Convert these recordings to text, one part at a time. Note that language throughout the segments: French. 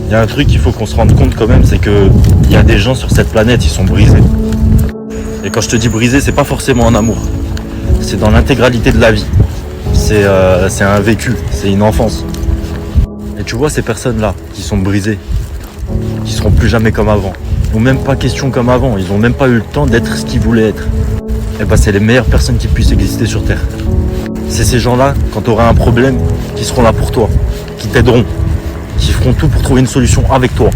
Il y a un truc qu'il faut qu'on se rende compte quand même, c'est que il y a des gens sur cette planète, ils sont brisés. Et quand je te dis brisé, c'est pas forcément un amour. C'est dans l'intégralité de la vie. C'est un vécu, c'est une enfance. Et tu vois ces personnes-là qui sont brisées, qui seront plus jamais comme avant. Ils n'ont même pas question comme avant, ils n'ont même pas eu le temps d'être ce qu'ils voulaient être. Et bah c'est les meilleures personnes qui puissent exister sur Terre. C'est ces gens-là, quand tu auras un problème, qui seront là pour toi, qui t'aideront, qui feront tout pour trouver une solution avec toi.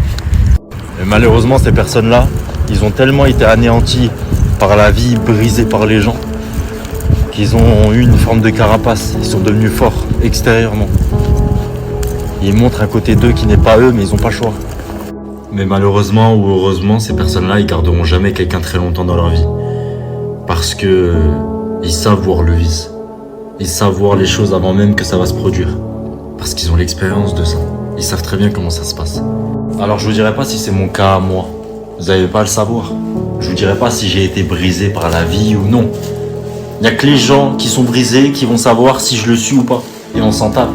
Et malheureusement, ces personnes-là, ils ont tellement été anéantis par la vie, brisés par les gens, qu'ils ont eu une forme de carapace. Ils sont devenus forts extérieurement. Ils montrent un côté d'eux qui n'est pas eux, mais ils n'ont pas le choix. Mais malheureusement ou heureusement, ces personnes-là, ils garderont jamais quelqu'un très longtemps dans leur vie. Parce que ils savent voir le vice. Ils savent voir les choses avant même que ça va se produire. Parce qu'ils ont l'expérience de ça. Ils savent très bien comment ça se passe. Alors je vous dirai pas si c'est mon cas à moi. Vous n'avez pas à le savoir. Je vous dirai pas si j'ai été brisé par la vie ou non. Il n'y a que les gens qui sont brisés qui vont savoir si je le suis ou pas. Et on s'en tape.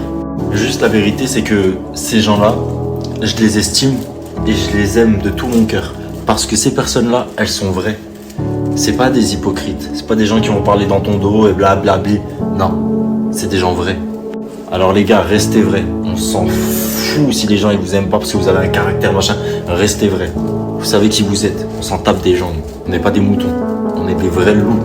Juste la vérité, c'est que ces gens-là, je les estime et je les aime de tout mon cœur. Parce que ces personnes-là, elles sont vraies. C'est pas des hypocrites. C'est pas des gens qui vont parler dans ton dos et blablabli. Non, c'est des gens vrais. Alors les gars, restez vrais. On s'en fout si les gens ils vous aiment pas parce que vous avez un caractère machin. Restez vrais. Vous savez qui vous êtes. On s'en tape des gens. On n'est pas des moutons. On est des vrais loups.